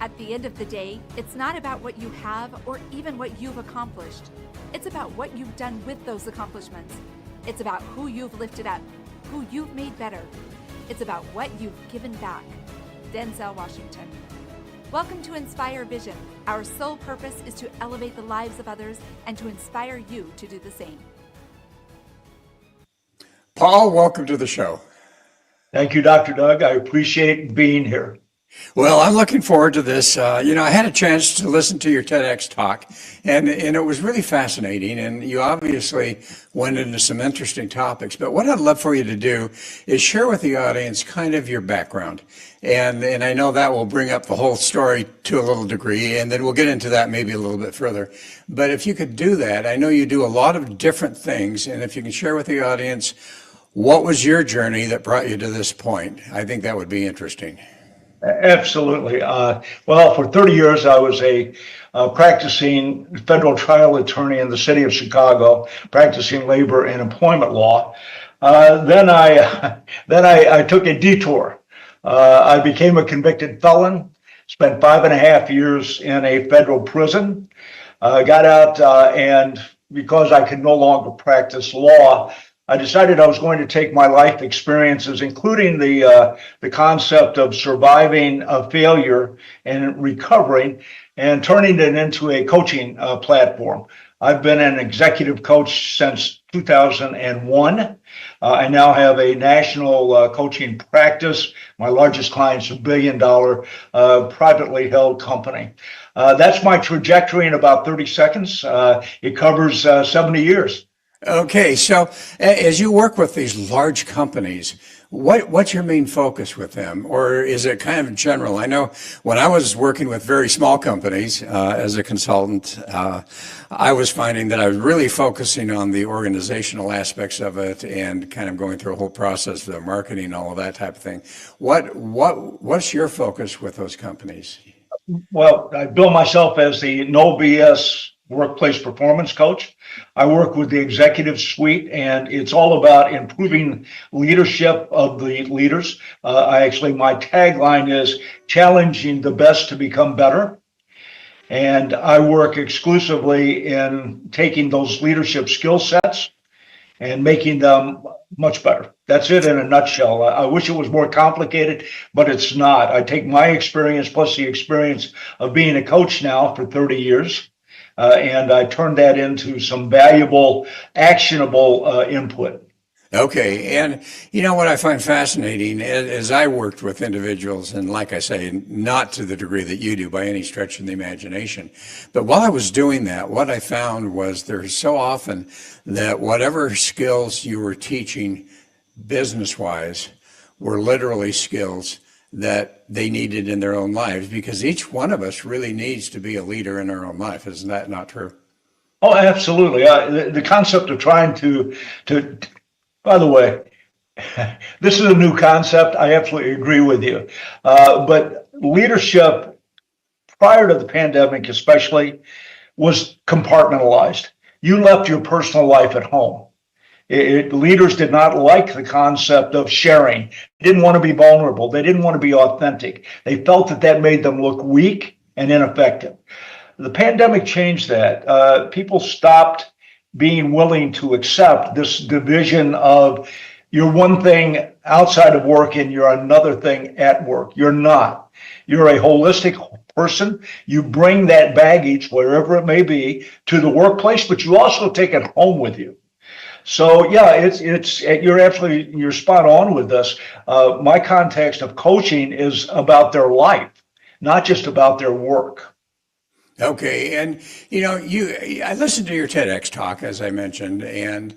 At the end of the day, it's not about what you have or even what you've accomplished. It's about what you've done with those accomplishments. It's about who you've lifted up, who you've made better. It's about what you've given back. Denzel Washington. Welcome to Inspire Vision. Our sole purpose is to elevate the lives of others and to inspire you to do the same. Paul, welcome to the show. Thank you, Dr. Doug. I appreciate being here. Well, I'm looking forward to this. I had a chance to listen to your TEDx talk, and it was really fascinating. And you obviously went into some interesting topics. But what I'd love for you to do is share with the audience kind of your background. And I know that will bring up the whole story to a little degree, and then we'll get into that maybe a little bit further. But if you could do that, I know you do a lot of different things, and if you can share with the audience what was your journey that brought you to this point, I think that would be interesting. Absolutely. Well, for 30 years, I was a practicing federal trial attorney in the city of Chicago, practicing labor and employment law. Then I took a detour. I became a convicted felon, spent 5.5 years in a federal prison, got out, and because I could no longer practice law, I decided I was going to take my life experiences, including the concept of surviving a failure and recovering, and turning it into a coaching platform. I've been an executive coach since 2001. I now have a national coaching practice. My largest client is $1 billion privately held company. That's my trajectory in about 30 seconds. It covers 70 years. Okay, so as you work with these large companies, what's your main focus with them? Or is it kind of general? I know when I was working with very small companies as a consultant, I was finding that I was really focusing on the organizational aspects of it and kind of going through a whole process of the marketing, all of that type of thing. What's your focus with those companies? Well, I bill myself as the no BS workplace performance coach. I work with the executive suite, and it's all about improving leadership of the leaders. My tagline is challenging the best to become better. And I work exclusively in taking those leadership skill sets and making them much better. That's it in a nutshell. I wish it was more complicated, but it's not. I take my experience plus the experience of being a coach now for 30 years. And I turned that into some valuable, actionable input. Okay. And what I find fascinating is I worked with individuals, and like I say, not to the degree that you do by any stretch of the imagination. But while I was doing that, what I found was there's so often that whatever skills you were teaching business-wise were literally skills that they needed in their own lives, because each one of us really needs to be a leader in our own life. Isn't that not true? Oh, absolutely. The concept of trying to, by the way, this is a new concept. I absolutely agree with you. But leadership prior to the pandemic, especially, was compartmentalized. You left your personal life at home. Leaders did not like the concept of sharing. They didn't want to be vulnerable. They didn't want to be authentic. They felt that made them look weak and ineffective. The pandemic changed that. People stopped being willing to accept this division of you're one thing outside of work and you're another thing at work. You're not. You're a holistic person. You bring that baggage, wherever it may be, to the workplace, but you also take it home with you. So yeah, you're spot on with this. My context of coaching is about their life, not just about their work. Okay, and I listened to your TEDx talk, as I mentioned, and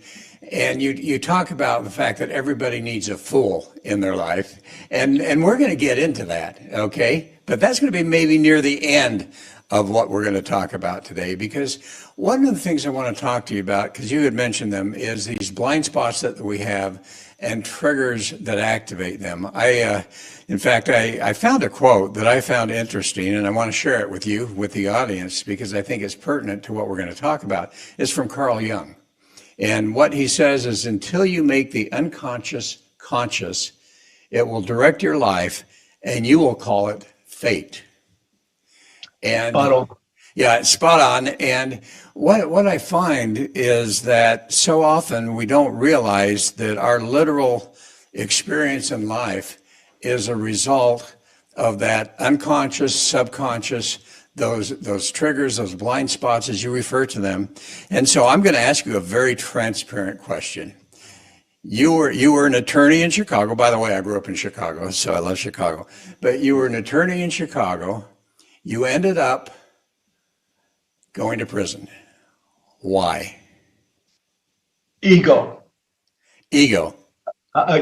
you talk about the fact that everybody needs a fool in their life, and we're going to get into that, okay? But that's going to be maybe near the end of what we're going to talk about today, because one of the things I want to talk to you about, because you had mentioned them, is these blind spots that we have and triggers that activate them. In fact, I found a quote that I found interesting, and I want to share it with you, with the audience, because I think it's pertinent to what we're going to talk about. It's from Carl Jung. And what he says is, until you make the unconscious conscious, it will direct your life, and you will call it fate. And Spot on. yeah, spot on. And what I find is that so often we don't realize that our literal experience in life is a result of that unconscious, subconscious, those triggers, those blind spots, as you refer to them. And so I'm going to ask you a very transparent question. You were an attorney in Chicago. By the way, I grew up in Chicago, so I love Chicago. But you were an attorney in Chicago. You ended up going to prison. Why? Ego. Ego.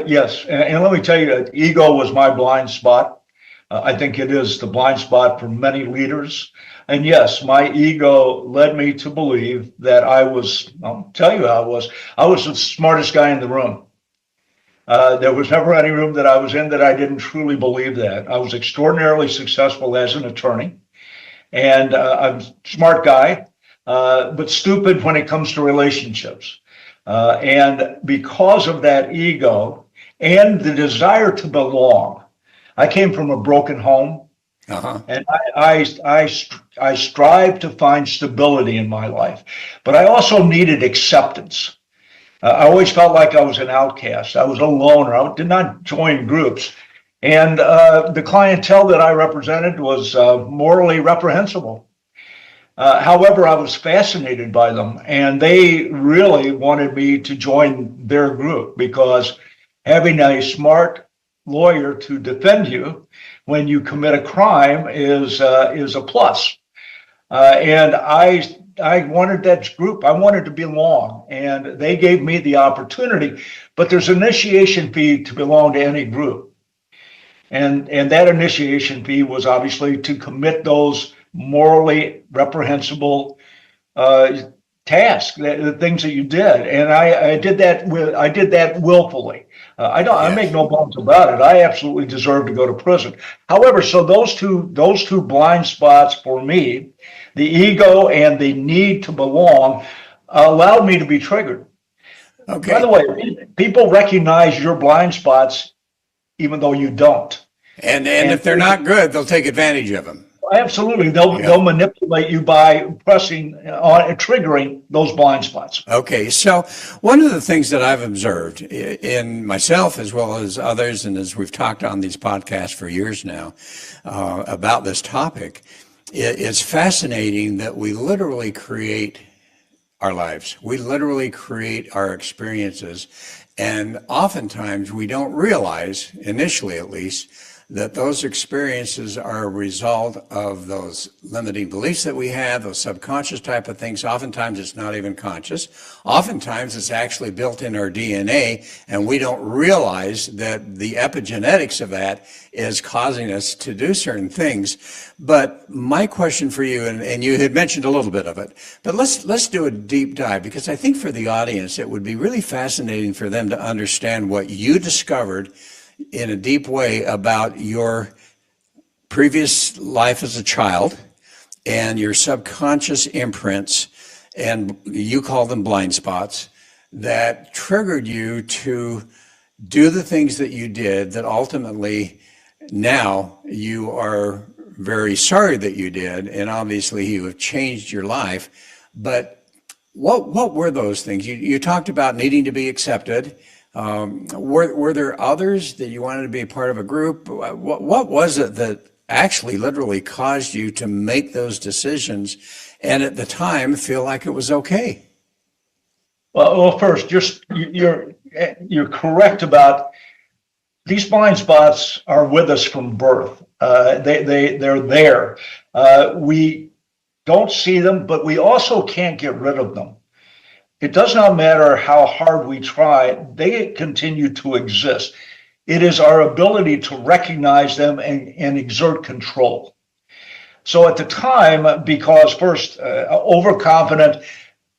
Yes, and let me tell you, ego was my blind spot. I think it is the blind spot for many leaders. And yes, my ego led me to believe that I'll tell you how I was the smartest guy in the room. There was never any room that I was in that I didn't truly believe that. I was extraordinarily successful as an attorney, and I'm a smart guy, but stupid when it comes to relationships. And because of that ego and the desire to belong, I came from a broken home, and I strive to find stability in my life, but I also needed acceptance. I always felt like I was an outcast. I was a loner. I did not join groups, and the clientele that I represented was morally reprehensible. However, I was fascinated by them, and they really wanted me to join their group because having a smart lawyer to defend you when you commit a crime is a plus. And I wanted that group. I wanted to belong, and they gave me the opportunity. But there's an initiation fee to belong to any group, and that initiation fee was obviously to commit those morally reprehensible tasks, the things that you did, and I did that willfully. I make no bones about it. I absolutely deserve to go to prison. However, so those two blind spots for me, the ego and the need to belong, allowed me to be triggered. Okay. By the way, people recognize your blind spots even though you don't. And if they're not good, they'll take advantage of them. Absolutely. They'll manipulate you by pressing on triggering those blind spots. Okay, so one of the things that I've observed in myself as well as others, and as we've talked on these podcasts for years now about this topic, it's fascinating that we literally create our lives. We literally create our experiences, and oftentimes we don't realize, initially at least, that those experiences are a result of those limiting beliefs that we have, those subconscious type of things. Oftentimes it's not even conscious. Oftentimes it's actually built in our DNA, and we don't realize that the epigenetics of that is causing us to do certain things. But my question for you, and you had mentioned a little bit of it, but let's do a deep dive, because I think for the audience it would be really fascinating for them to understand what you discovered in a deep way about your previous life as a child and your subconscious imprints, and you call them blind spots, that triggered you to do the things that you did that ultimately now you are very sorry that you did, and obviously you have changed your life. But what were those things? You talked about needing to be accepted. Were there others that you wanted to be a part of a group? What was it that actually literally caused you to make those decisions and at the time feel like it was okay? Well, first, you're correct about these blind spots are with us from birth. They're there. We don't see them, but we also can't get rid of them. It does not matter how hard we try, they continue to exist. It is our ability to recognize them and exert control. So at the time, because first, overconfident,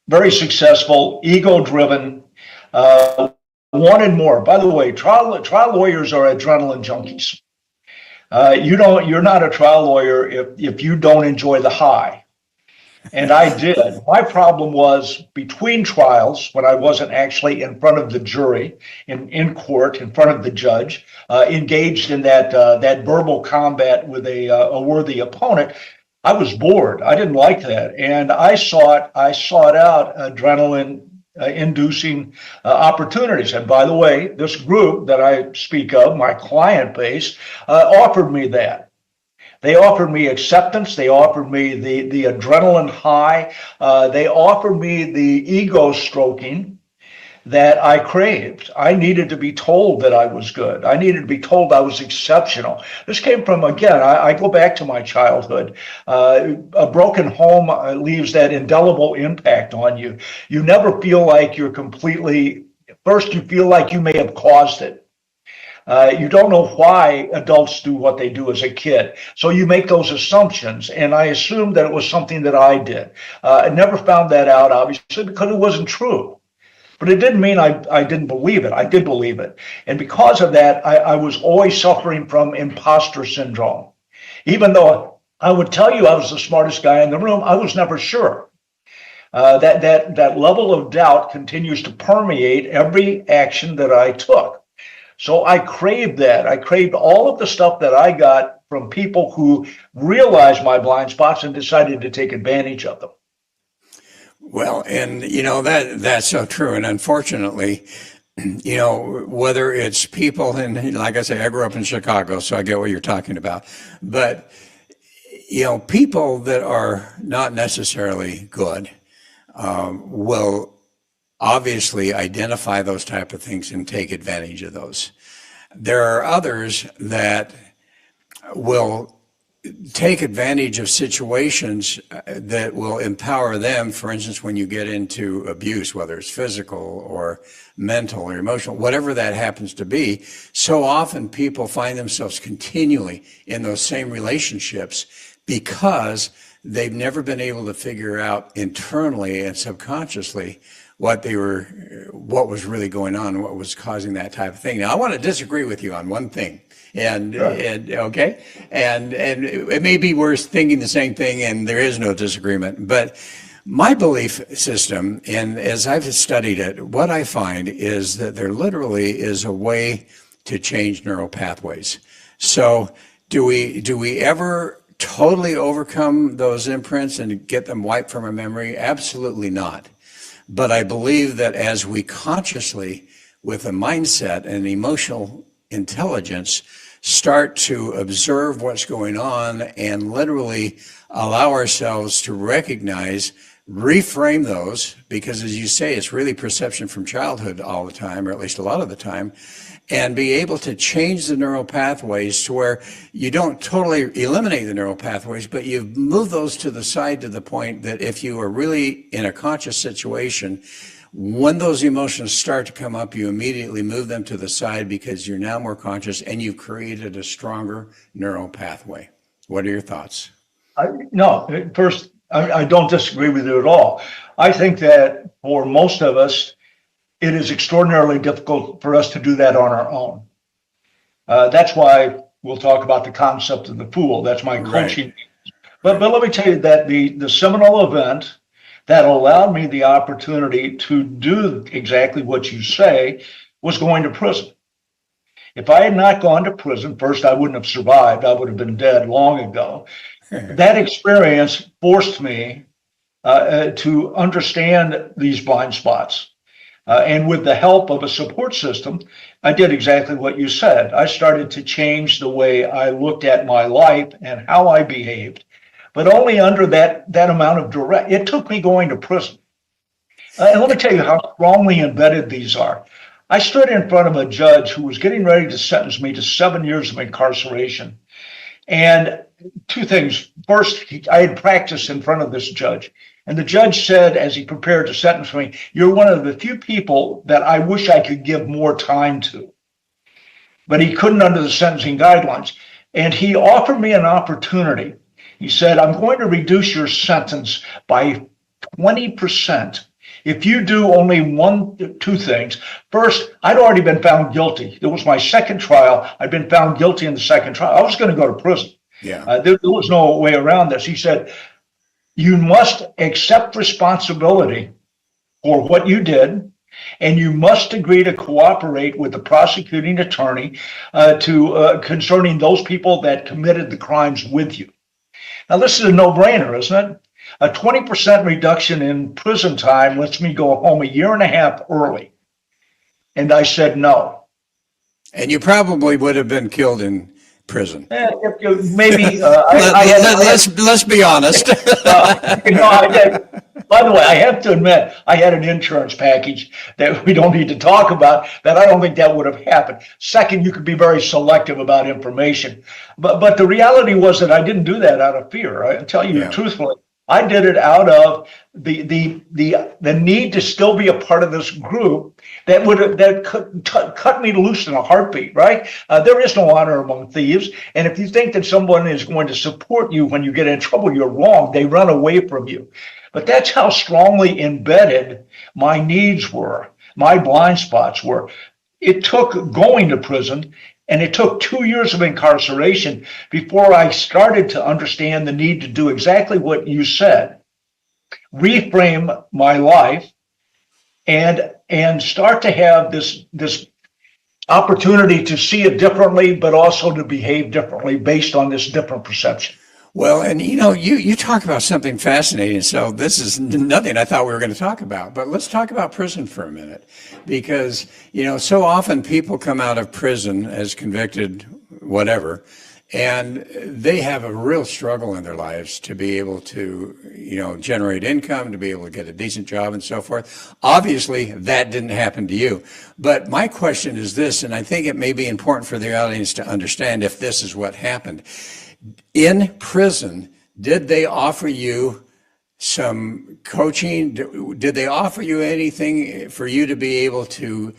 very successful, ego-driven, wanted more. By the way, trial lawyers are adrenaline junkies. You're not a trial lawyer if you don't enjoy the high. And I did. My problem was between trials, when I wasn't actually in front of the jury, in court, in front of the judge, engaged in that verbal combat with a worthy opponent. I was bored. I didn't like that, and I sought out adrenaline inducing opportunities. And by the way, this group that I speak of, my client base, offered me that. They offered me acceptance. They offered me the adrenaline high. They offered me the ego stroking that I craved. I needed to be told that I was good. I needed to be told I was exceptional. This came from, again, I go back to my childhood. A broken home leaves that indelible impact on you. You never feel like you're completely, first, you feel like you may have caused it. You don't know why adults do what they do as a kid. So you make those assumptions. And I assumed that it was something that I did. I never found that out, obviously, because it wasn't true. But it didn't mean I didn't believe it. I did believe it. And because of that, I was always suffering from imposter syndrome. Even though I would tell you I was the smartest guy in the room, I was never sure. That level of doubt continues to permeate every action that I took. So I craved that. I craved all of the stuff that I got from people who realized my blind spots and decided to take advantage of them. Well, and that's so true. And unfortunately, whether it's people, and like I say, I grew up in Chicago, so I get what you're talking about. But people that are not necessarily good will obviously identify those type of things and take advantage of those. There are others that will take advantage of situations that will empower them. For instance, when you get into abuse, whether it's physical or mental or emotional, whatever that happens to be, so often people find themselves continually in those same relationships because they've never been able to figure out internally and subconsciously what was really going on, what was causing that type of thing. Now, I want to disagree with you on one thing. And okay, and it may be we're thinking the same thing, and there is no disagreement. But my belief system, and as I've studied it, what I find is that there literally is a way to change neural pathways. So, do we ever totally overcome those imprints and get them wiped from our memory? Absolutely not. But I believe that as we consciously, with a mindset and emotional intelligence, start to observe what's going on and literally allow ourselves to recognize, reframe those, because as you say, it's really perception from childhood all the time, or at least a lot of the time, and be able to change the neural pathways to where you don't totally eliminate the neural pathways, but you move those to the side to the point that if you are really in a conscious situation, when those emotions start to come up, you immediately move them to the side because you're now more conscious and you've created a stronger neural pathway. What are your thoughts? No, first, I don't disagree with you at all. I think that for most of us, it is extraordinarily difficult for us to do that on our own. That's why we'll talk about the concept of the fool. That's my coaching. Right. But let me tell you that the seminal event that allowed me the opportunity to do exactly what you say was going to prison. If I had not gone to prison, first, I wouldn't have survived. I would have been dead long ago. That experience forced me to understand these blind spots. And with the help of a support system, I did exactly what you said. I started to change the way I looked at my life and how I behaved, but only under that amount of direct. It took me going to prison. And let me tell you how strongly embedded these are. I stood in front of a judge who was getting ready to sentence me to 7 years of incarceration. And two things. First, I had practiced in front of this judge. And the judge said, as he prepared to sentence me, "You're one of the few people that I wish I could give more time to." But he couldn't under the sentencing guidelines. And he offered me an opportunity. He said, "I'm going to reduce your sentence by 20%. If you do only two things. First, I'd already been found guilty. It was my second trial. I'd been found guilty in the second trial. I was going to go to prison. Yeah. There was no way around this." He said, "You must accept responsibility for what you did, and you must agree to cooperate with the prosecuting attorney concerning those people that committed the crimes with you." Now, this is a no-brainer, isn't it? A 20% reduction in prison time lets me go home a year and a half early. And I said no. And you probably would have been killed in prison. Maybe Let's be honest. By the way, I have to admit, I had an insurance package that we don't need to talk about that I don't think that would have happened. Second, you could be very selective about information. But the reality was that I didn't do that out of fear. I tell you truthfully, I did it out of the need to still be a part of this group that could cut me loose in a heartbeat, right? There is no honor among thieves. And if you think that someone is going to support you when you get in trouble, you're wrong. They run away from you. But that's how strongly embedded my needs were, my blind spots were. It took going to prison, and it took 2 years of incarceration before I started to understand the need to do exactly what you said, reframe my life, and start to have this opportunity to see it differently, but also to behave differently based on this different perception. Well, and you talk about something fascinating. So this is nothing I thought we were going to talk about, but let's talk about prison for a minute, because, so often people come out of prison as convicted, whatever, and they have a real struggle in their lives to be able to, generate income, to be able to get a decent job and so forth. Obviously, that didn't happen to you. But my question is this, and I think it may be important for the audience to understand if this is what happened. In prison, did they offer you some coaching? Did they offer you anything for you to be able to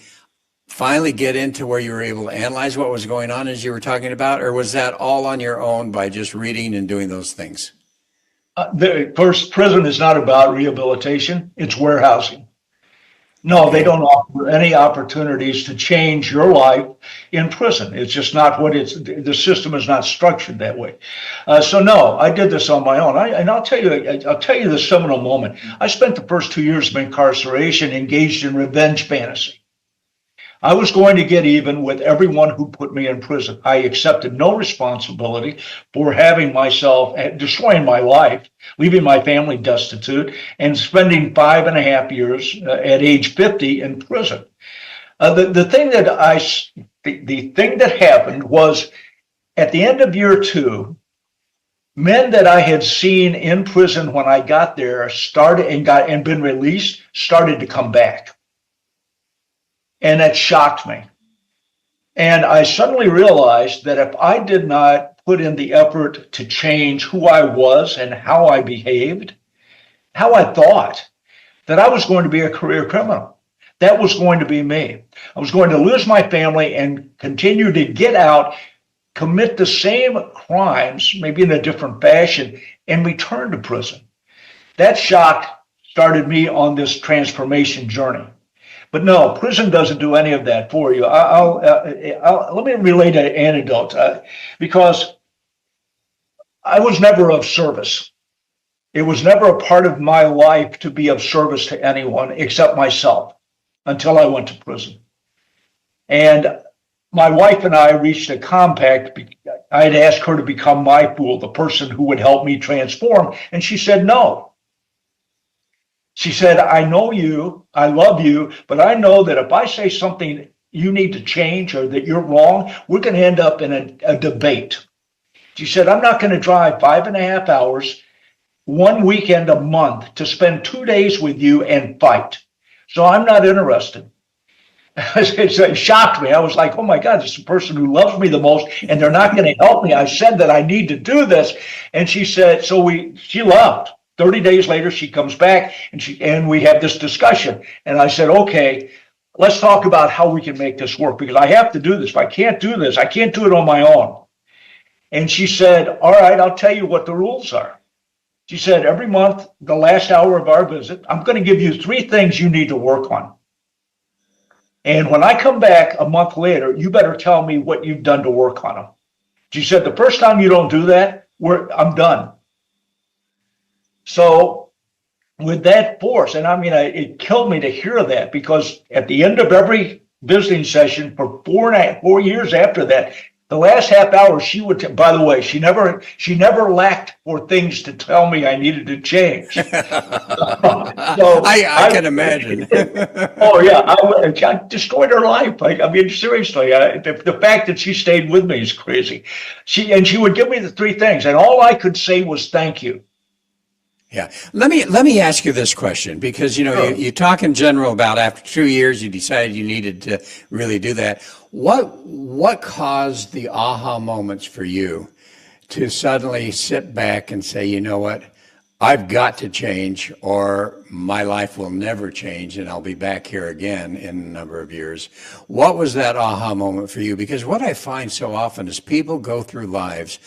finally get into where you were able to analyze what was going on as you were talking about? Or was that all on your own by just reading and doing those things? First, prison is not about rehabilitation. It's warehousing. No, they don't offer any opportunities to change your life in prison. It's just not the system is not structured that way. So no, I did this on my own. I'll tell you the seminal moment. I spent the first 2 years of incarceration engaged in revenge fantasy. I was going to get even with everyone who put me in prison. I accepted no responsibility for destroying my life, leaving my family destitute, and spending 5.5 years at age 50 in prison. The thing that happened was at the end of year 2, men that I had seen in prison when I got there and been released started to come back. And that shocked me. And I suddenly realized that if I did not put in the effort to change who I was and how I behaved, how I thought, that I was going to be a career criminal. That was going to be me. I was going to lose my family and continue to get out, commit the same crimes, maybe in a different fashion, and return to prison. That shock started me on this transformation journey. But no, prison doesn't do any of that for you. Let me relate an anecdote because I was never of service. It was never a part of my life to be of service to anyone except myself until I went to prison. And my wife and I reached a compact. I had asked her to become my fool, the person who would help me transform. And she said no. She said, I know you, I love you, but I know that if I say something you need to change or that you're wrong, we're going to end up in a debate. She said, I'm not going to drive 5.5 hours, one weekend a month to spend 2 days with you and fight. So I'm not interested. It shocked me. I was like, oh my God, this is the person who loves me the most, and they're not going to help me. I said that I need to do this. And she said, she left. 30 days later, she comes back and we have this discussion. And I said, okay, let's talk about how we can make this work because I have to do this. If I can't do this, I can't do it on my own. And she said, all right, I'll tell you what the rules are. She said, every month, the last hour of our visit, I'm going to give you 3 things you need to work on. And when I come back a month later, you better tell me what you've done to work on them. She said, the first time you don't do that, I'm done. So with that force, and I mean, it killed me to hear that because at the end of every visiting session for 4 years after that, The last half hour, she would. By the way, she never lacked for things to tell me I needed to change. So I can imagine. oh yeah, I destroyed her life. I mean, seriously, the fact that she stayed with me is crazy. She would give me the three things, and all I could say was thank you. Yeah. Let me ask you this question, because Sure. you talk in general about after 2 years you decided you needed to really do that. What caused the aha moments for you to suddenly sit back and say, you know what, I've got to change, or my life will never change and I'll be back here again in a number of years? What was that aha moment for you? Because what I find so often is people go through lives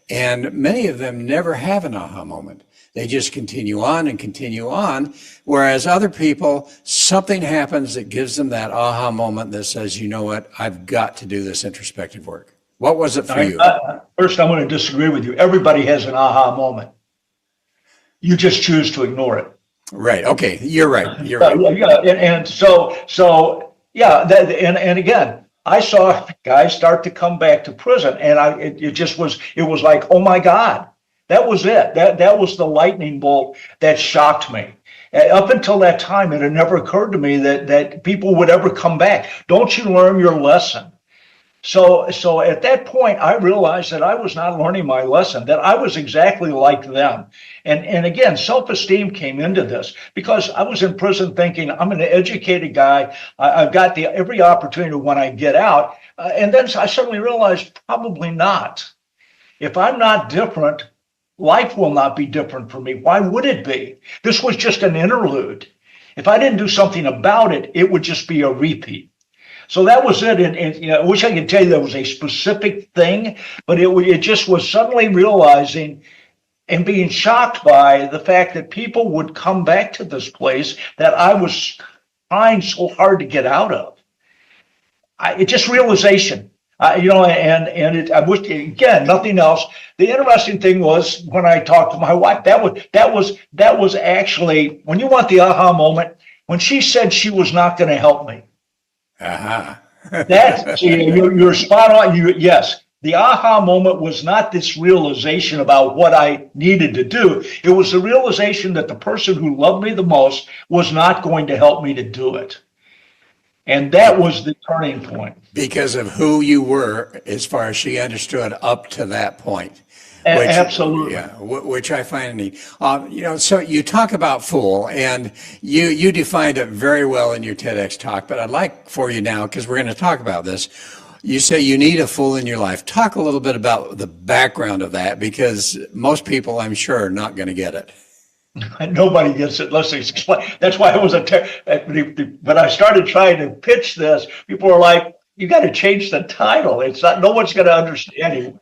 and many of them never have an aha moment. They just continue on and continue on. Whereas other people, something happens that gives them that aha moment that says, you know what, I've got to do this introspective work. What was it for you? First, I'm going to disagree with you. Everybody has an aha moment. You just choose to ignore it. Right. Okay. You're right. You're right. Yeah, and so yeah. And again, I saw guys start to come back to prison, and it was like, oh my God. That was it. That was the lightning bolt that shocked me. Up until that time, it had never occurred to me that people would ever come back. Don't you learn your lesson? So at that point, I realized that I was not learning my lesson, that I was exactly like them. And again, self-esteem came into this because I was in prison thinking I'm an educated guy. I've got every opportunity when I get out. And then I suddenly realized probably not. If I'm not different, life will not be different for me. Why would it be? This was just an interlude. If I didn't do something about it, it would just be a repeat. So that was it. And I wish I could tell you there was a specific thing, but it just was suddenly realizing and being shocked by the fact that people would come back to this place that I was trying so hard to get out of. It just realization. I wish, again, nothing else. The interesting thing was when I talked to my wife, that was actually, when you want the aha moment, when she said she was not going to help me. You're spot on. Yes, the aha moment was not this realization about what I needed to do. It was the realization that the person who loved me the most was not going to help me to do it. And that was the turning point. Because of who you were, as far as she understood up to that point. Absolutely. Yeah, which I find neat. So you talk about fool, and you defined it very well in your TEDx talk, but I'd like for you now, because we're going to talk about this. You say you need a fool in your life. Talk a little bit about the background of that, because most people, I'm sure, are not going to get it. Nobody gets it unless they explain. That's why it was when I started trying to pitch this, people were like, you got to change the title. It's not, no one's going to understand anyway.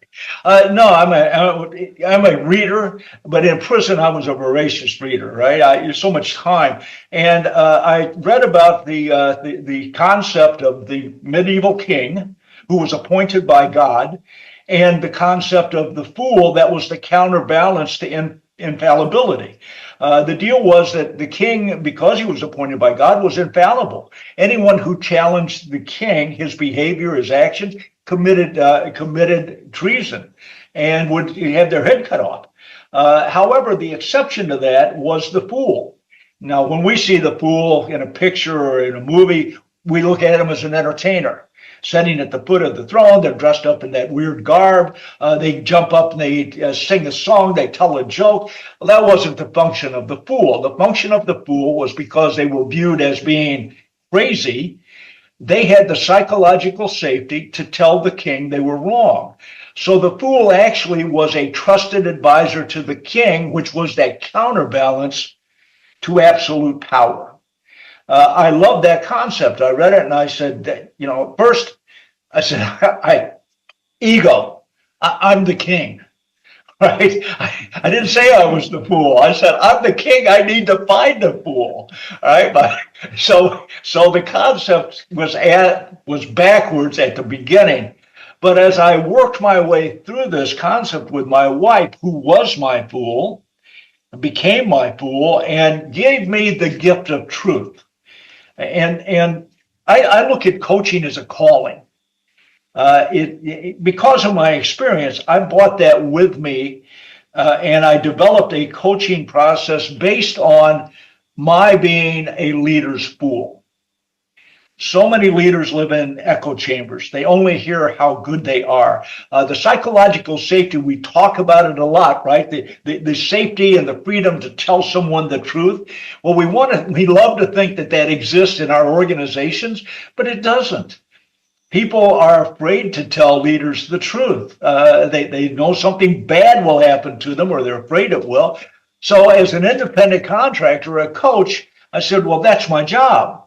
No, I'm a reader, but in prison, I was a voracious reader, right? So much time. And I read about the concept of the medieval king who was appointed by God, and the concept of the fool that was the counterbalance to infallibility. The deal was that the king, because he was appointed by God, was infallible. Anyone who challenged the king, his behavior, his actions, committed treason and would have their head cut off. However, the exception to that was the fool. Now, when we see the fool in a picture or in a movie, we look at him as an entertainer. Sitting at the foot of the throne, they're dressed up in that weird garb. They jump up and they sing a song, they tell a joke. Well, that wasn't the function of the fool. The function of the fool was because they were viewed as being crazy. They had the psychological safety to tell the king they were wrong. So the fool actually was a trusted advisor to the king, which was that counterbalance to absolute power. I love that concept. I read it and I said, first I said, ego, I'm the king, right? I didn't say I was the fool. I said, I'm the king. I need to find the fool, right? But so the concept was backwards at the beginning. But as I worked my way through this concept with my wife, who was my fool, became my fool, and gave me the gift of truth. And I look at coaching as a calling. Because of my experience, I brought that with me, and I developed a coaching process based on my being a leader's fool. So many leaders live in echo chambers. They only hear how good they are. The psychological safety, we talk about it a lot, right? The safety and the freedom to tell someone the truth. Well, we love to think that that exists in our organizations, but it doesn't. People are afraid to tell leaders the truth. They know something bad will happen to them, or they're afraid it will. So as an independent contractor, a coach, I said, well, that's my job.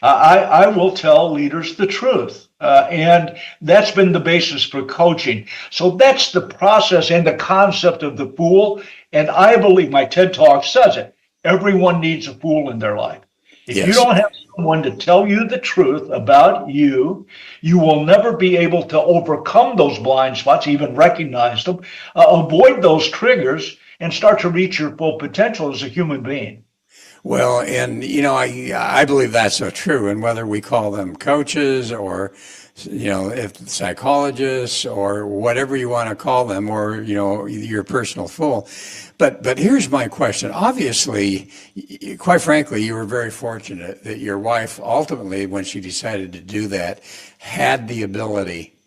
I will tell leaders the truth. And that's been the basis for coaching. So that's the process and the concept of the fool. And I believe my TED Talk says it. Everyone needs a fool in their life. If you don't have someone to tell you the truth about you, you will never be able to overcome those blind spots, even recognize them, avoid those triggers, and start to reach your full potential as a human being. Well, and I believe that's so true. And whether we call them coaches or, if psychologists or whatever you want to call them, or, your personal fool. But here's my question. Obviously, quite frankly, you were very fortunate that your wife ultimately, when she decided to do that, had the ability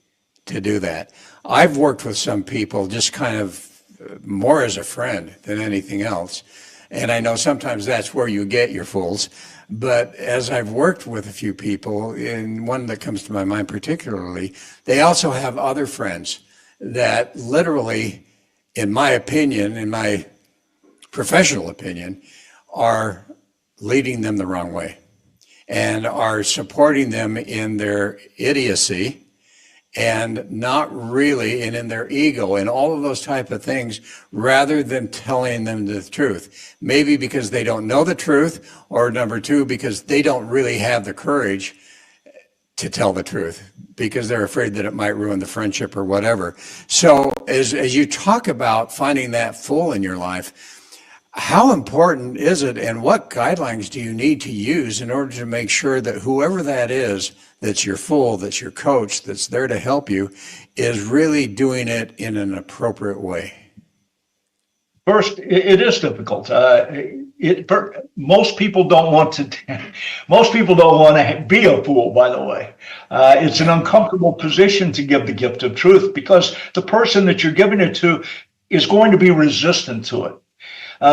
to do that. I've worked with some people just kind of more as a friend than anything else. And I know sometimes that's where you get your fools. But as I've worked with a few people, and one that comes to my mind particularly, they also have other friends that literally, in my opinion, in my professional opinion, are leading them the wrong way and are supporting them in their idiocy and not really, and in their ego and all of those type of things, rather than telling them the truth. Maybe because they don't know the truth, or number two, because they don't really have the courage to tell the truth because they're afraid that it might ruin the friendship or whatever. So as you talk about finding that fool in your life, how important is it, and what guidelines do you need to use in order to make sure that whoever that is, that's your fool, that's your coach, that's there to help you, is really doing it in an appropriate way? First, it is difficult. Most people don't want to. Most people don't want to be a fool. By the way, it's an uncomfortable position to give the gift of truth because the person that you're giving it to is going to be resistant to it.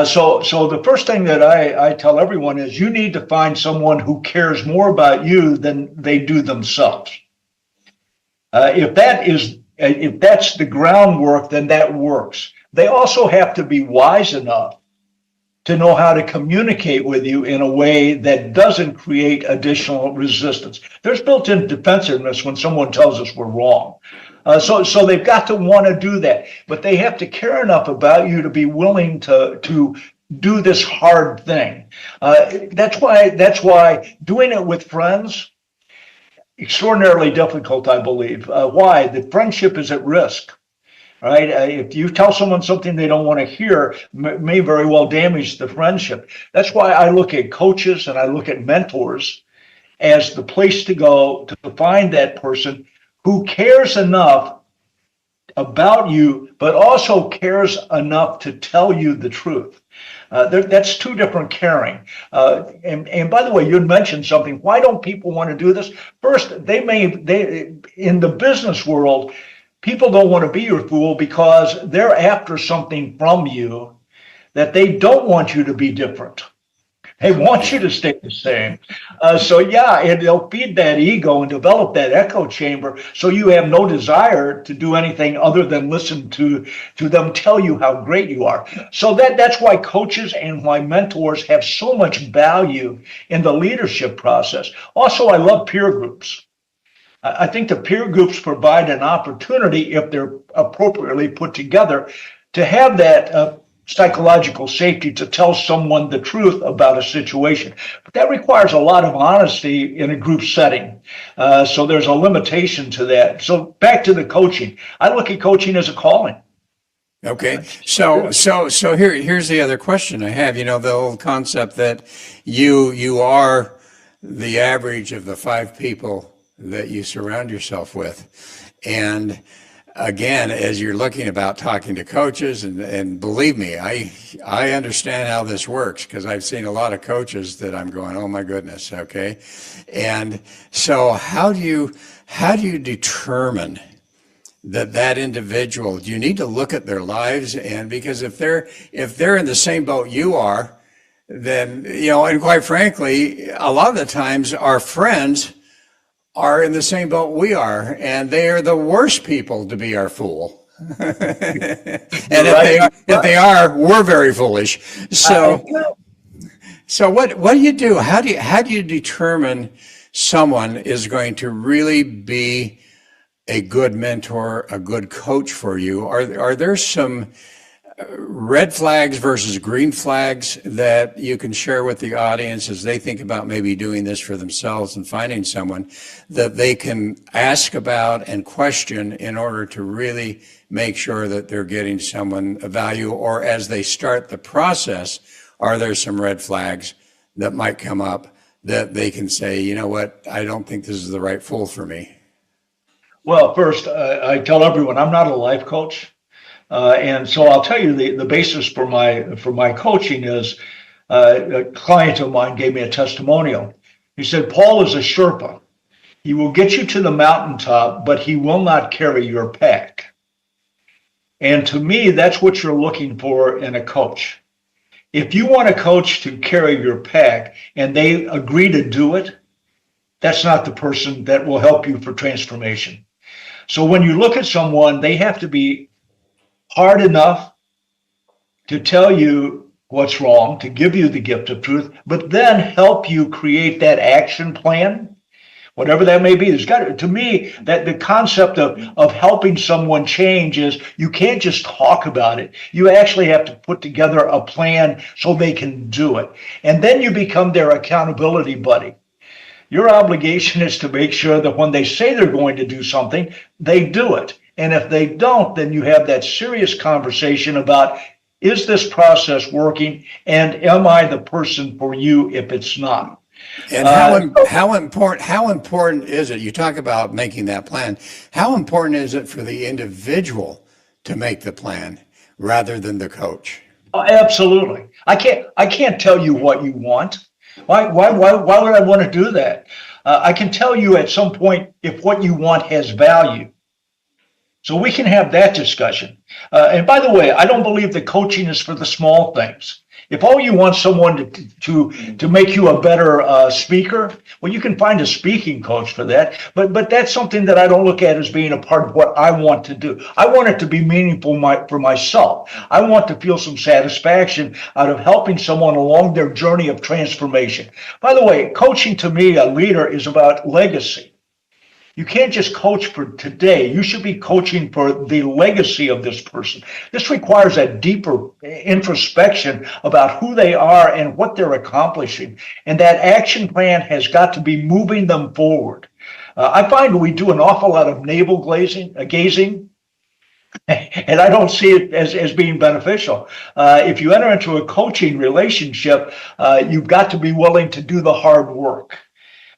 So the first thing that I tell everyone is you need to find someone who cares more about you than they do themselves. If that's the groundwork, then that works. They also have to be wise enough to know how to communicate with you in a way that doesn't create additional resistance. There's built-in defensiveness when someone tells us we're wrong. So they've got to want to do that, but they have to care enough about you to be willing to do this hard thing. That's why doing it with friends, extraordinarily difficult, I believe. Why? The friendship is at risk. Right? If you tell someone something they don't want to hear, may very well damage the friendship. That's why I look at coaches and I look at mentors as the place to go to find that person who cares enough about you, but also cares enough to tell you the truth. That's two different caring. And by the way, you had mentioned something. Why don't people want to do this? First, they in the business world, people don't want to be your fool because they're after something from you that they don't want you to be different. They want you to stay the same. And they'll feed that ego and develop that echo chamber so you have no desire to do anything other than listen to them tell you how great you are. So that's why coaches and why mentors have so much value in the leadership process. Also, I love peer groups. I think the peer groups provide an opportunity, if they're appropriately put together, to have that psychological safety to tell someone the truth about a situation. But that requires a lot of honesty in a group setting. So there's a limitation to that. So back to the coaching. I look at coaching as a calling. Okay. So here's the other question I have. The old concept that you are the average of the five people that you surround yourself with. And again, as you're looking about talking to coaches, and believe me, I understand how this works, because I've seen a lot of coaches that I'm going, oh my goodness, okay. And so how do you determine that individual? Do you need to look at their lives? And because if they're in the same boat you are, then, and quite frankly, a lot of the times our friends are in the same boat we are, and they are the worst people to be our fool. And if they are, we're very foolish. So what do you do? How do you determine someone is going to really be a good mentor, a good coach for you? Are there some red flags versus green flags that you can share with the audience as they think about maybe doing this for themselves and finding someone that they can ask about and question in order to really make sure that they're getting someone of value? Or as they start the process, are there some red flags that might come up that they can say, you know what, I don't think this is the right fool for me? Well, first, I tell everyone I'm not a life coach. And so I'll tell you the basis for my coaching is a client of mine gave me a testimonial. He said, Paul is a Sherpa. He will get you to the mountaintop, but he will not carry your pack. And to me, that's what you're looking for in a coach. If you want a coach to carry your pack and they agree to do it, that's not the person that will help you for transformation. So when you look at someone, they have to be hard enough to tell you what's wrong, to give you the gift of truth, but then help you create that action plan, whatever that may be. There's got to me, that the concept of helping someone change is you can't just talk about it. You actually have to put together a plan so they can do it. And then you become their accountability buddy. Your obligation is to make sure that when they say they're going to do something, they do it. And if they don't, then you have that serious conversation about, is this process working? And am I the person for you if it's not? And how important is it? You talk about making that plan. How important is it for the individual to make the plan rather than the coach? Oh, absolutely. I can't tell you what you want. Why would I want to do that? I can tell you at some point if what you want has value. So we can have that discussion. And by the way, I don't believe that coaching is for the small things. If all you want someone to make you a better speaker, well, you can find a speaking coach for that. But that's something that I don't look at as being a part of what I want to do. I want it to be meaningful for myself. I want to feel some satisfaction out of helping someone along their journey of transformation. By the way, coaching to me, a leader, is about legacy. You can't just coach for today. You should be coaching for the legacy of this person. This requires a deeper introspection about who they are and what they're accomplishing. And that action plan has got to be moving them forward. I find we do an awful lot of navel gazing, and I don't see it as being beneficial. If you enter into a coaching relationship, you've got to be willing to do the hard work.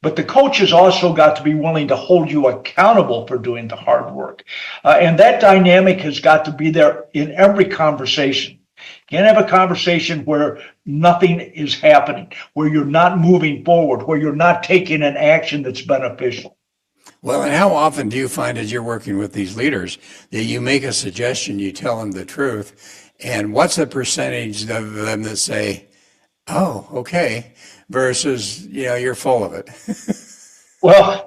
But the coach has also got to be willing to hold you accountable for doing the hard work. And that dynamic has got to be there in every conversation. You can't have a conversation where nothing is happening, where you're not moving forward, where you're not taking an action that's beneficial. Well, and how often do you find as you're working with these leaders that you make a suggestion, you tell them the truth, and what's the percentage of them that say, oh, okay, versus, you're full of it? Well,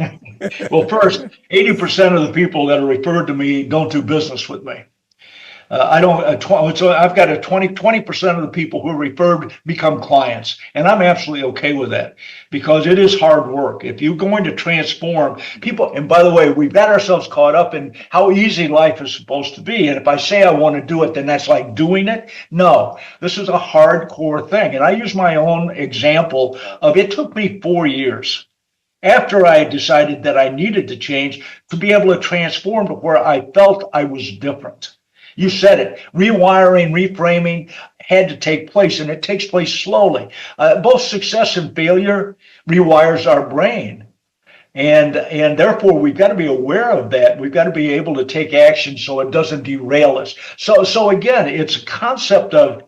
first, 80% of the people that are referred to me don't do business with me. So I've got 20% of the people who are referred become clients, and I'm absolutely okay with that because it is hard work. If you're going to transform people, and by the way, we've got ourselves caught up in how easy life is supposed to be. And if I say I want to do it, then that's like doing it. No, this is a hardcore thing. And I use my own example of it took me 4 years after I decided that I needed to change to be able to transform to where I felt I was different. You said it. Rewiring, reframing had to take place, and it takes place slowly. Both success and failure rewires our brain. And therefore we've got to be aware of that. We've got to be able to take action so it doesn't derail us. So again, it's a concept of,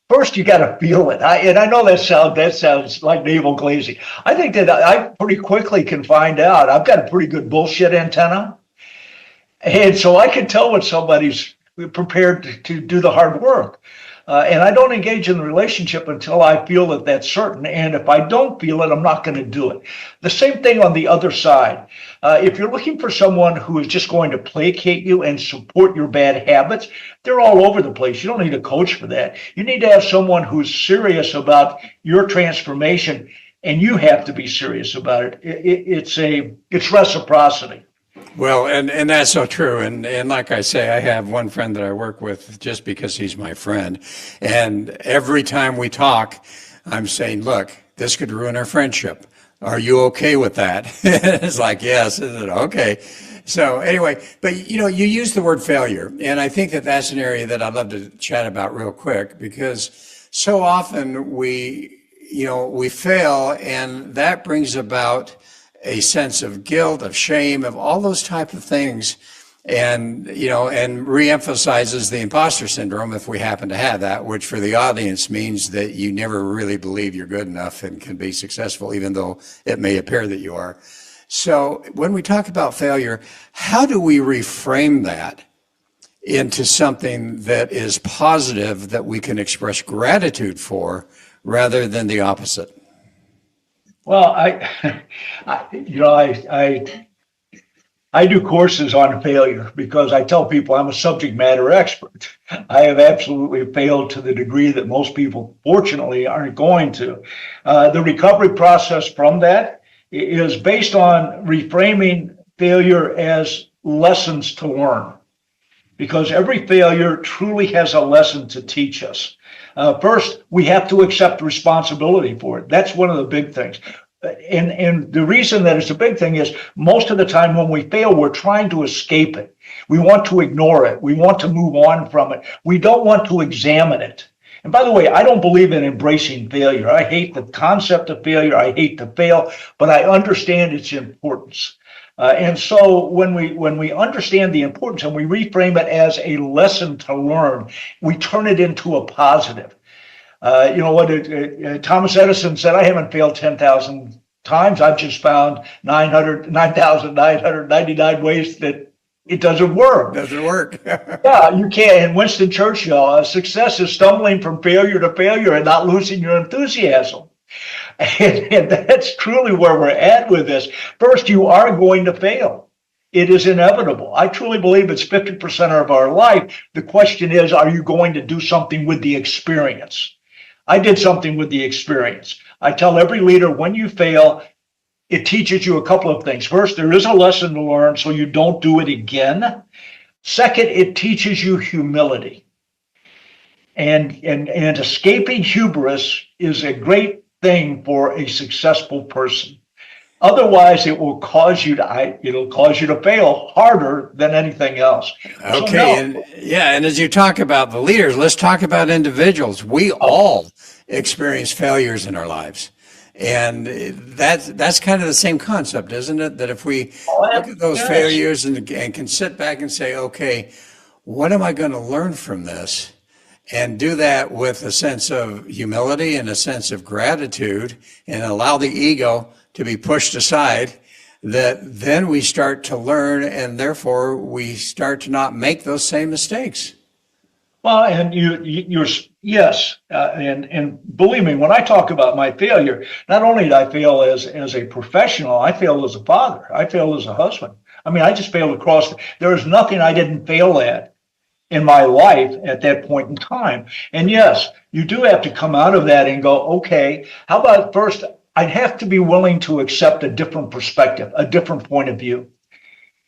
first you got to feel it. And I know that sounds like navel glazing. I think that I pretty quickly can find out. I've got a pretty good bullshit antenna. And so I can tell when somebody's prepared to do the hard work. And I don't engage in the relationship until I feel that that's certain. And if I don't feel it, I'm not going to do it. The same thing on the other side. If you're looking for someone who is just going to placate you and support your bad habits, they're all over the place. You don't need a coach for that. You need to have someone who's serious about your transformation, and you have to be serious about it. It's reciprocity. Well, and that's so true. And like I say, I have one friend that I work with just because he's my friend. And every time we talk, I'm saying, look, this could ruin our friendship. Are you okay with that? It's like, yes. Is it okay? So anyway, but you use the word failure. And I think that that's an area that I'd love to chat about real quick, because so often we fail, and that brings about a sense of guilt, of shame, of all those type of things, and reemphasizes the imposter syndrome if we happen to have that, which for the audience means that you never really believe you're good enough and can be successful, even though it may appear that you are. So when we talk about failure, how do we reframe that into something that is positive, that we can express gratitude for, rather than the opposite? Well, I do courses on failure because I tell people I'm a subject matter expert. I have absolutely failed to the degree that most people, fortunately, aren't going to. The recovery process from that is based on reframing failure as lessons to learn, because every failure truly has a lesson to teach us. First, we have to accept responsibility for it. That's one of the big things. And the reason that it's a big thing is most of the time when we fail, we're trying to escape it. We want to ignore it. We want to move on from it. We don't want to examine it. And by the way, I don't believe in embracing failure. I hate the concept of failure. I hate to fail, but I understand its importance. And so when we understand the importance and we reframe it as a lesson to learn, we turn it into a positive. Thomas Edison said, I haven't failed 10,000 times. I've just found 9,999 ways that it doesn't work. Doesn't work. Yeah, you can't. And Winston Churchill, success is stumbling from failure to failure and not losing your enthusiasm. And that's truly where we're at with this. First, you are going to fail. It is inevitable. I truly believe it's 50% of our life. The question is, are you going to do something with the experience? I did something with the experience. I tell every leader, when you fail, it teaches you a couple of things. First, there is a lesson to learn so you don't do it again. Second, it teaches you humility. And escaping hubris is a great thing for a successful person. Otherwise, it'll cause you to fail harder than anything else. Okay, and as you talk about the leaders, let's talk about individuals. We all experience failures in our lives, and that's kind of the same concept, isn't it? That if we look at those failures and can sit back and say, okay, what am I going to learn from this? And do that with a sense of humility and a sense of gratitude, and allow the ego to be pushed aside, that then we start to learn, and therefore we start to not make those same mistakes. Well, and yes, and believe me, when I talk about my failure, not only did I fail as a professional, I failed as a father, I failed as a husband. I mean, I just failed across. There is nothing I didn't fail at in my life at that point in time. And yes, you do have to come out of that and go, okay, how about first, I'd have to be willing to accept a different perspective, a different point of view.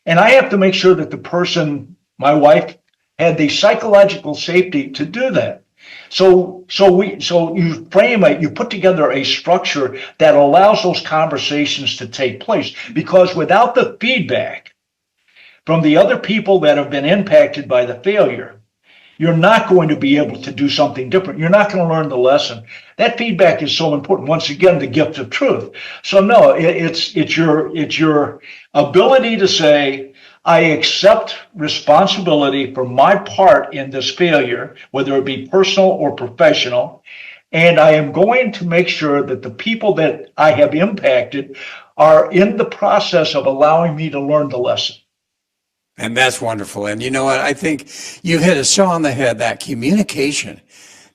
And I have to make sure that the person, my wife, had the psychological safety to do that. So you frame it, you put together a structure that allows those conversations to take place, because without the feedback from the other people that have been impacted by the failure, you're not going to be able to do something different. You're not going to learn the lesson. That feedback is so important. Once again, the gift of truth. So no, it's your ability to say, I accept responsibility for my part in this failure, whether it be personal or professional, and I am going to make sure that the people that I have impacted are in the process of allowing me to learn the lesson. And that's wonderful. And you know what? I think you hit it so on the head, that communication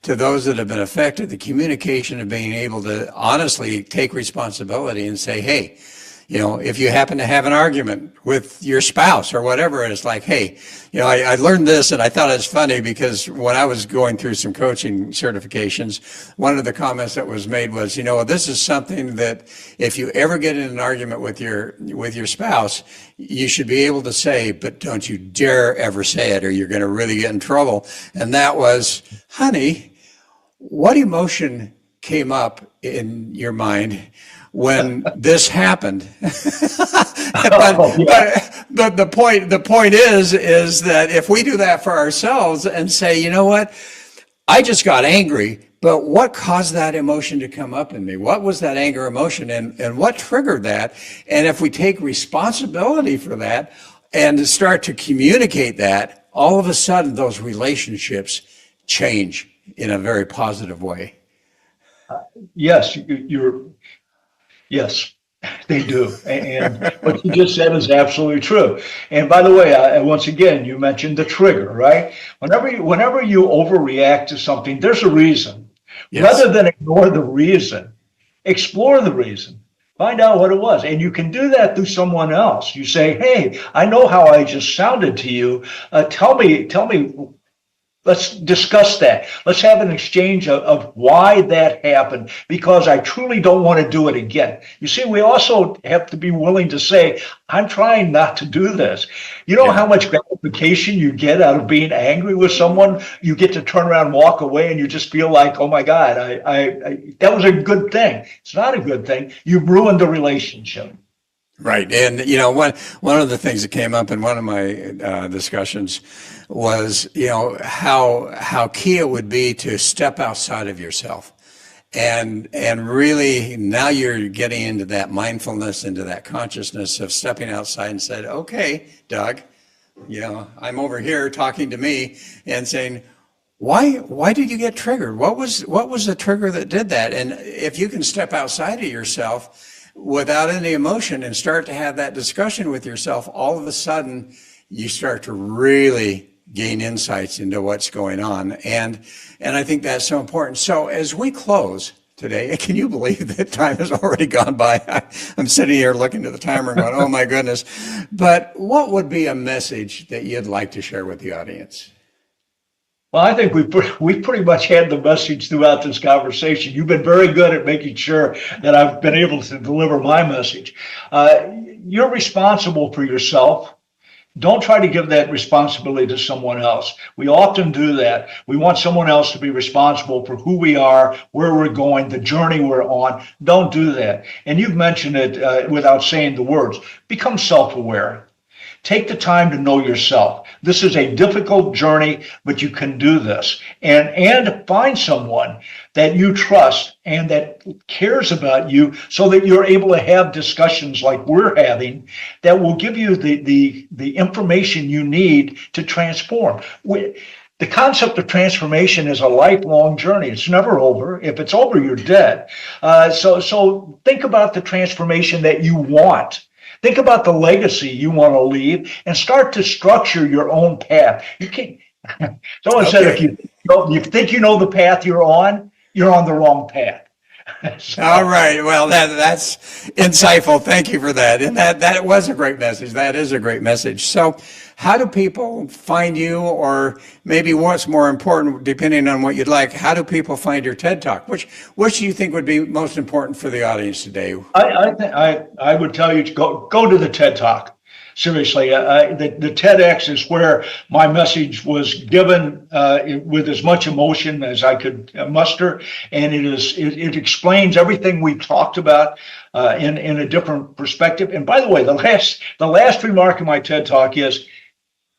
to those that have been affected, the communication of being able to honestly take responsibility and say, hey, you know, if you happen to have an argument with your spouse or whatever, and it's like, hey, you know, I learned this and I thought it's funny because when I was going through some coaching certifications, one of the comments that was made was, you know, this is something that if you ever get in an argument with your spouse, you should be able to say, but don't you dare ever say it or you're going to really get in trouble. And that was, honey, what emotion came up in your mind when this happened? but the point is that if we do that for ourselves and say, you know what, I just got angry, but what caused that emotion to come up in me? What was that anger emotion and what triggered that? And if we take responsibility for that and start to communicate that, all of a sudden those relationships change in a very positive way. Yes, yes, they do. And what you just said is absolutely true. And by the way, once again, you mentioned the trigger, right? Whenever you overreact to something, there's a reason. Yes. Rather than ignore the reason, explore the reason. Find out what it was. And you can do that through someone else. You say, hey, I know how I just sounded to you. Tell me. Let's discuss that. Let's have an exchange of why that happened, because I truly don't want to do it again. You see, we also have to be willing to say, I'm trying not to do this. You know how much gratification you get out of being angry with someone? You get to turn around and walk away and you just feel like, oh my God, that was a good thing. It's not a good thing. You've ruined the relationship. Right. And, you know, one of the things that came up in one of my discussions was, you know, how key it would be to step outside of yourself. And really now you're getting into that mindfulness, into that consciousness of stepping outside and said, okay, Doug, you know, I'm over here talking to me and saying, why did you get triggered? What was the trigger that did that? And if you can step outside of yourself without any emotion and start to have that discussion with yourself, all of a sudden you start to really gain insights into what's going on. And I think that's so important. So as we close today, can you believe that time has already gone by? I'm sitting here looking at the timer and going, oh my goodness. But what would be a message that you'd like to share with the audience? Well, I think we pretty much had the message throughout this conversation. You've been very good at making sure that I've been able to deliver my message. You're responsible for yourself. Don't try to give that responsibility to someone else. We often do that. We want someone else to be responsible for who we are, where we're going, the journey we're on. Don't do that. And you've mentioned it without saying the words. Become self-aware. Take the time to know yourself. This is a difficult journey, but you can do this. And find someone that you trust and that cares about you so that you're able to have discussions like we're having that will give you the information you need to transform. The concept of transformation is a lifelong journey. It's never over. If it's over, you're dead. So think about the transformation that you want. Think about the legacy you want to leave and start to structure your own path. You can't. Someone said if you think you know the path you're on the wrong path. So. All right. Well, that's insightful. Thank you for that. And that was a great message. That is a great message. So how do people find you, or maybe what's more important, depending on what you'd like, how do people find your TED Talk? Which do you think would be most important for the audience today? I would tell you to go to the TED Talk. Seriously, the TEDx is where my message was given with as much emotion as I could muster, and it explains everything we talked about in a different perspective. And by the way, the last remark in my TED Talk is,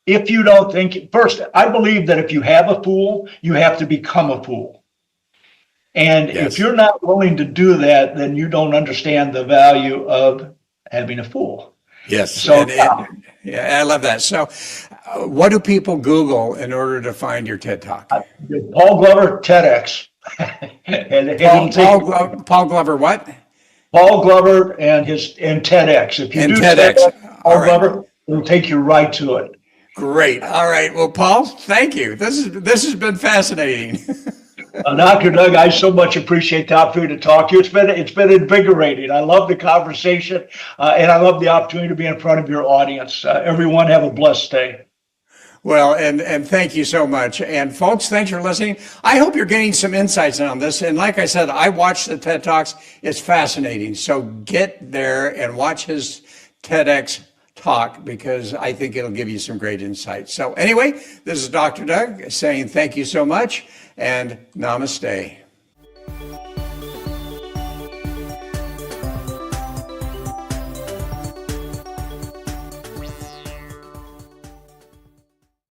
if you don't think, first, I believe that if you have a fool, you have to become a fool. And Yes. if you're not willing to do that, then you don't understand the value of having a fool. Yes. So, Yeah, I love that. So, what do people Google in order to find your TED Talk? Paul Glover TEDx. and it'll take Paul Glover, what? Paul Glover and TEDx. If you And do TEDx. All Paul right. Glover, it'll take you right to it. Great. All right. Well, Paul, thank you. This has been fascinating. Dr. Doug, I so much appreciate the opportunity to talk to you. It's been invigorating. I love the conversation, and I love the opportunity to be in front of your audience. Everyone have a blessed day. Well, and thank you so much. And folks, thanks for listening. I hope you're getting some insights on this. And like I said, I watched the TED Talks. It's fascinating. So get there and watch his TEDx talk, because I think it'll give you some great insights. So anyway, this is Dr. Doug saying thank you so much and namaste.